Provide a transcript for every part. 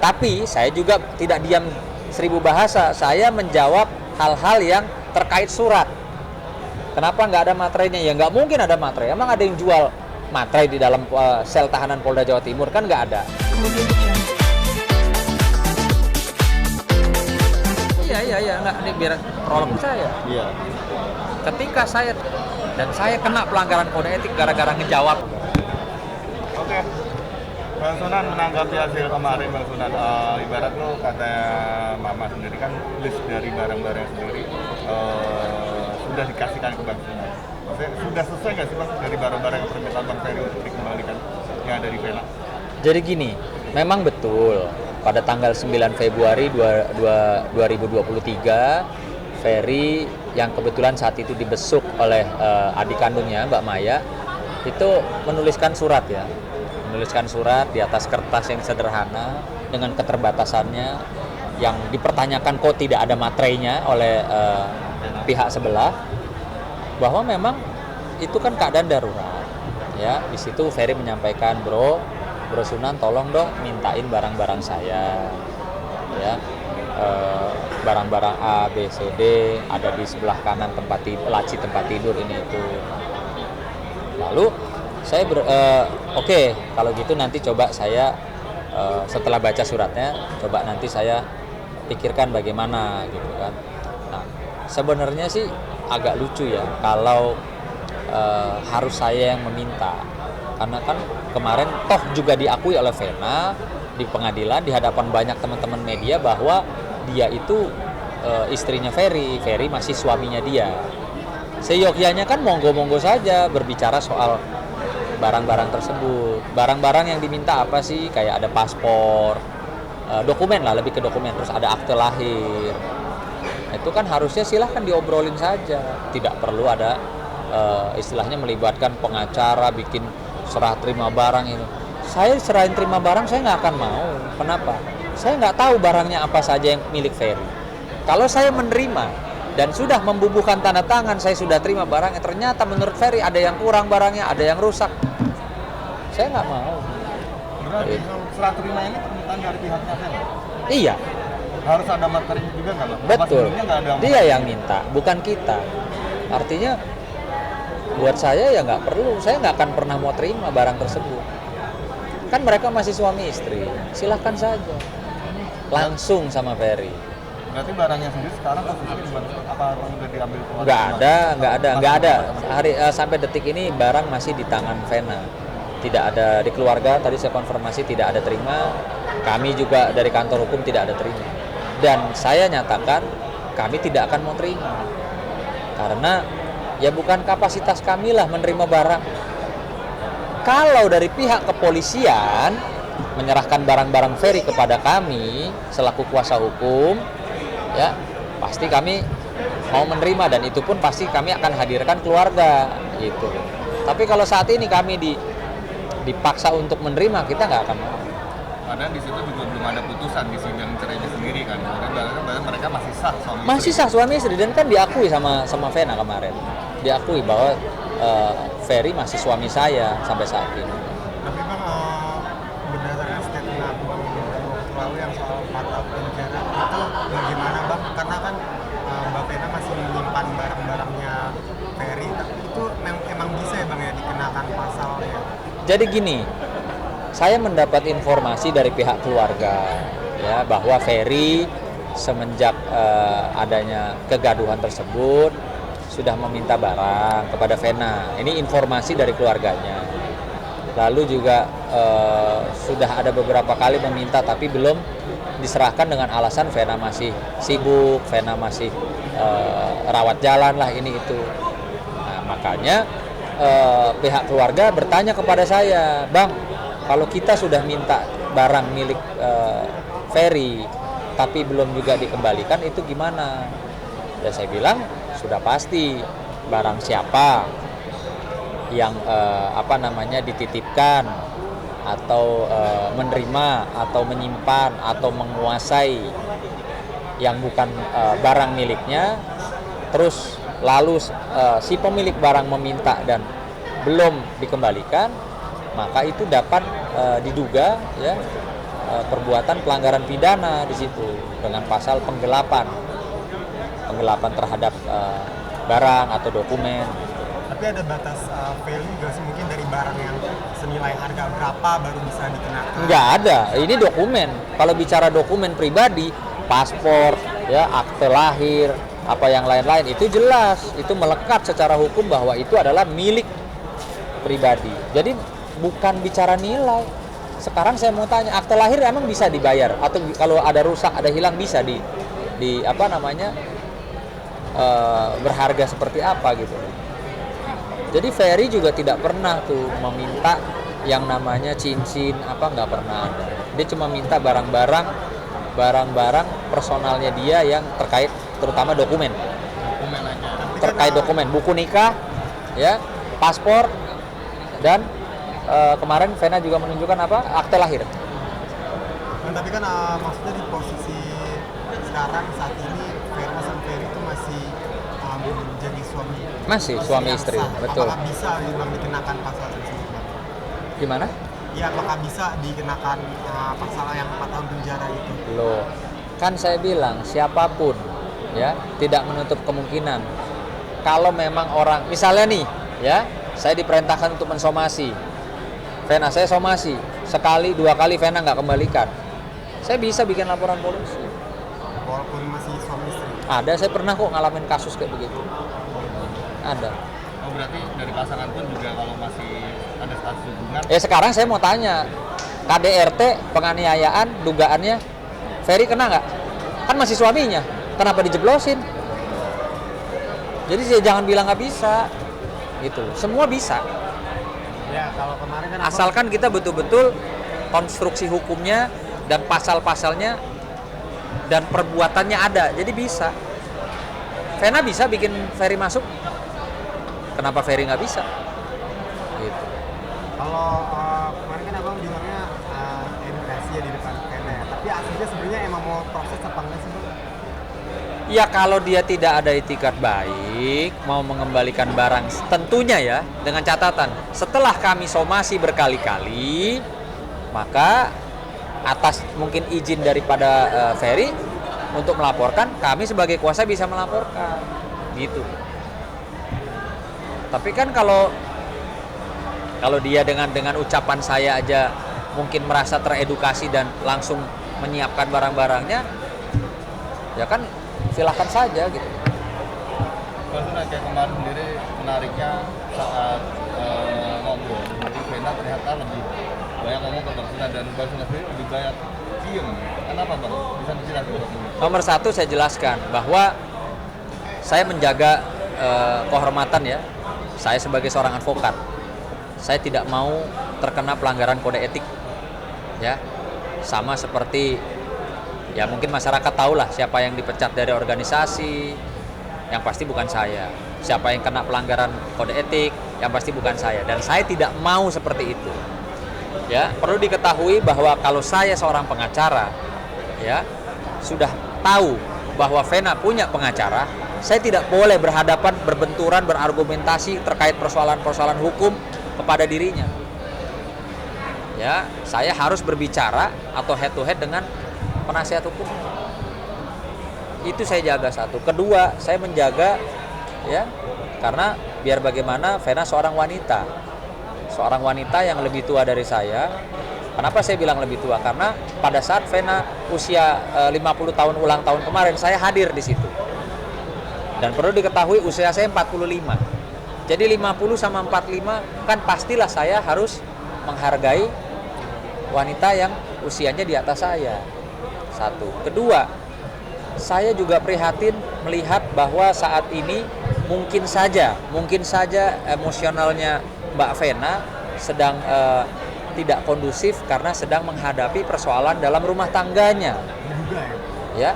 Tapi saya juga tidak diam seribu bahasa, saya menjawab hal-hal yang terkait surat. Kenapa nggak ada materainya? Ya nggak mungkin ada materai. Emang ada yang jual materai di dalam sel tahanan Polda Jawa Timur? Kan nggak ada. Iya, nggak, ini biar prolog saya. Iya. Ketika saya kena pelanggaran kode etik gara-gara ngejawab. Oke. Bang Sunan menanggapi hasil kemarin, Bang Sunan, ibarat lo kata Mama sendiri kan list dari barang-barang sendiri sudah dikasihkan ke Bang Sunan. Maksudnya sudah selesai nggak sih Bang dari barang-barang yang permintaan Bang Ferry untuk dikembalikan yang dari Vena? Jadi gini, memang betul pada tanggal 9 Februari 2023 Ferry yang kebetulan saat itu dibesuk oleh adik kandungnya Mbak Maya itu menuliskan surat di atas kertas yang sederhana dengan keterbatasannya yang dipertanyakan kok tidak ada materainya oleh pihak sebelah, bahwa memang itu kan keadaan darurat ya. Di situ Ferry menyampaikan, Bro Sunan tolong dong mintain barang-barang saya ya, barang-barang A, B, C, D ada di sebelah kanan laci tempat tidur ini itu. Lalu saya oke, kalau gitu nanti coba saya setelah baca suratnya coba nanti saya pikirkan bagaimana gitu kan. Nah, sebenarnya sih agak lucu ya kalau harus saya yang meminta, karena kan kemarin toh juga diakui oleh Vena di pengadilan di hadapan banyak teman-teman media bahwa dia itu istrinya Ferry masih suaminya dia. Seyogyanya kan monggo-monggo saja berbicara soal barang-barang tersebut. Barang-barang yang diminta apa sih? Kayak ada paspor, dokumen lah, lebih ke dokumen, terus ada akte lahir. Itu kan harusnya silahkan diobrolin saja, tidak perlu ada istilahnya melibatkan pengacara bikin serah terima barang itu. Saya serahin terima barang saya nggak akan mau. Kenapa? Saya nggak tahu barangnya apa saja yang milik Ferry. Kalau saya menerima dan sudah membubuhkan tanda tangan, saya sudah terima barangnya, ternyata menurut Ferry ada yang kurang barangnya, ada yang rusak, saya nggak mau. Berarti serah terima ini permintaan dari pihaknya Ferry? Iya. Harus ada materi juga nggak Bang? Betul. Dia yang minta, bukan kita. Artinya buat saya ya nggak perlu, saya nggak akan pernah mau terima barang tersebut. Kan mereka masih suami istri, silahkan saja. Langsung sama Ferry. Berarti barangnya sendiri sekarang posisinya di mana? Apa sudah diambil keluar? Nggak ada. Sampai detik ini barang masih di tangan Vena. Tidak ada di keluarga, tadi saya konfirmasi tidak ada terima. Kami juga dari kantor hukum tidak ada terima. Dan saya nyatakan kami tidak akan mau terima. Karena ya bukan kapasitas kami lah menerima barang. Kalau dari pihak kepolisian menyerahkan barang-barang Ferry kepada kami selaku kuasa hukum, ya pasti kami mau menerima dan itu pun pasti kami akan hadirkan keluarga gitu. Tapi kalau saat ini kami dipaksa untuk menerima, kita nggak akan mau. Padahal di situ juga belum ada putusan di sidang cerainya sendiri kan. Karena mereka masih sah suami istri. Masih sah suami istri dan kan diakui sama Vena kemarin. Diakui bahwa Ferry masih suami saya sampai saat ini. Tapi Bang, berdasarkan statement Bang lalu yang soal 4 tahun penjara itu bagaimana Bang? Karena kan Mbak Vena masih menyimpan barang-barangnya Ferry, itu emang bisa ya Bang ya dikenakan pasalnya? Jadi gini, saya mendapat informasi dari pihak keluarga ya bahwa Ferry semenjak adanya kegaduhan tersebut sudah meminta barang kepada Vena. Ini informasi dari keluarganya. Lalu juga sudah ada beberapa kali meminta tapi belum diserahkan dengan alasan Vena masih sibuk, Vena masih rawat jalan lah ini itu. Nah, makanya pihak keluarga bertanya kepada saya, Bang, kalau kita sudah minta barang milik Ferry tapi belum juga dikembalikan itu gimana? Dan saya bilang sudah pasti barang siapa yang dititipkan atau menerima atau menyimpan atau menguasai yang bukan barang miliknya, terus lalu si pemilik barang meminta dan belum dikembalikan, maka itu dapat diduga ya perbuatan pelanggaran pidana di situ dengan pasal penggelapan terhadap barang atau dokumen. Tapi ada batas value nggak sih, mungkin dari barang yang senilai harga berapa baru bisa dikenakan? Nggak ada, ini dokumen. Kalau bicara dokumen pribadi, paspor, ya, akte lahir, apa yang lain-lain, itu jelas, itu melekat secara hukum bahwa itu adalah milik pribadi. Jadi bukan bicara nilai. Sekarang saya mau tanya, akte lahir emang bisa dibayar atau kalau ada rusak, ada hilang bisa di apa namanya berharga seperti apa gitu. Jadi Ferry juga tidak pernah tuh meminta yang namanya cincin apa, nggak pernah ada. Dia cuma minta barang-barang personalnya dia yang terkait terutama dokumen aja. terkait dokumen, buku nikah, ya, paspor, dan kemarin Vena juga menunjukkan apa, akte lahir. Nah, tapi kan maksudnya di posisi sekarang saat ini Verna sama Ferry itu masih menjadi suami Istri, yang sah. betul. Apakah bisa memang dikenakan pasal tersebut, Bang? Gimana? Ya, apakah bisa dikenakan pasal yang 4 tahun penjara itu? Loh, kan saya bilang siapapun, ya, tidak menutup kemungkinan. Kalau memang orang, misalnya nih, ya, saya diperintahkan untuk mensomasi, Vena, saya somasi, sekali, 2 kali Vena nggak kembalikan, saya bisa bikin laporan polisi. Walaupun masih suami istri. Ada, saya pernah kok ngalamin kasus kayak begitu. Ada. Oh, berarti dari pasangan pun juga kalau masih ada status hubungan. Sekarang saya mau tanya, KDRT penganiayaan dugaannya, Ferry kena nggak? Kan masih suaminya, kenapa dijeblosin? Jadi jangan bilang nggak bisa, gitu. Semua bisa. Ya, kalau kemarin kan Asalkan kita betul-betul konstruksi hukumnya dan pasal-pasalnya dan perbuatannya ada, jadi bisa. Vena bisa bikin Ferry masuk, kenapa Ferry nggak bisa? Gitu. kalau kemarin kan abang bilangnya edukasi ya di depan Vena ya. Tapi aslinya sebenarnya emang mau proses apa enggak sih, Bang? Ya kalau dia tidak ada itikat baik, mau mengembalikan barang, tentunya ya dengan catatan setelah kami somasi berkali-kali, maka atas mungkin izin daripada Ferry untuk melaporkan, kami sebagai kuasa bisa melaporkan, gitu. Tapi kan kalau dia dengan ucapan saya aja mungkin merasa teredukasi dan langsung menyiapkan barang-barangnya, ya kan silakan saja gitu. Kalau kayak kemarin sendiri menariknya saat ngobrol, jadi Vena ternyata lebih banyak ngomong ke Bang Sunan dan Bang Sunan sendiri lebih banyak diem. Kenapa, Bang? Bisa dijelaskan? Nomor 1 saya jelaskan bahwa saya menjaga kehormatan ya. Saya sebagai seorang advokat, saya tidak mau terkena pelanggaran kode etik. Ya. Sama seperti ya mungkin masyarakat tahulah siapa yang dipecat dari organisasi, yang pasti bukan saya. Siapa yang kena pelanggaran kode etik, yang pasti bukan saya. Dan saya tidak mau seperti itu. Ya, perlu diketahui bahwa kalau saya seorang pengacara, ya, sudah tahu bahwa Vena punya pengacara, saya tidak boleh berhadapan, berbenturan, berargumentasi terkait persoalan-persoalan hukum kepada dirinya. Ya, saya harus berbicara atau head to head dengan penasihat hukum. Itu saya jaga satu. Kedua, saya menjaga ya, karena biar bagaimana Vena seorang wanita. Seorang wanita yang lebih tua dari saya. Kenapa saya bilang lebih tua? Karena pada saat Vena usia 50 tahun ulang tahun kemarin, saya hadir di situ. Dan perlu diketahui usia saya 45. Jadi 50 sama 45 kan pastilah saya harus menghargai wanita yang usianya di atas saya. Satu. Kedua, saya juga prihatin melihat bahwa saat ini mungkin saja emosionalnya Mbak Vena sedang tidak kondusif karena sedang menghadapi persoalan dalam rumah tangganya. Diduga Ya,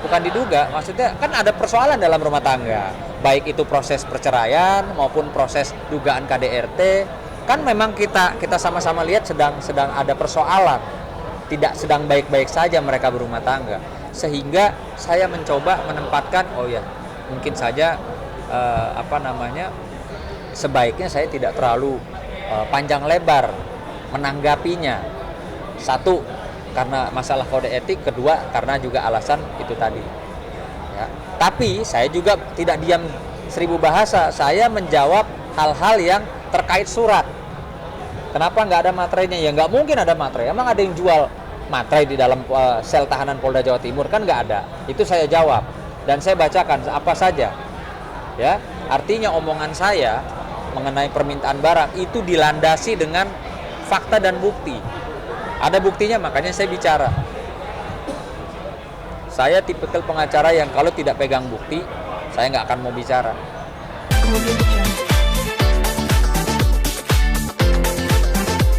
bukan diduga, maksudnya kan ada persoalan dalam rumah tangga, baik itu proses perceraian maupun proses dugaan KDRT. Kan memang kita sama-sama lihat sedang ada persoalan, tidak sedang baik-baik saja mereka berumah tangga. Sehingga saya mencoba menempatkan, oh ya, mungkin saja sebaiknya saya tidak terlalu panjang lebar menanggapinya. Satu, karena masalah kode etik, kedua karena juga alasan itu tadi. Ya. Tapi saya juga tidak diam 1000 bahasa, saya menjawab hal-hal yang terkait surat. Kenapa nggak ada materainya? Ya nggak mungkin ada materai. Emang ada yang jual materai di dalam sel tahanan Polda Jawa Timur? Kan nggak ada. Itu saya jawab dan saya bacakan apa saja. Ya, artinya omongan saya mengenai permintaan barang itu dilandasi dengan fakta dan bukti. Ada buktinya, makanya saya bicara. Saya tipikal pengacara yang kalau tidak pegang bukti, saya nggak akan mau bicara.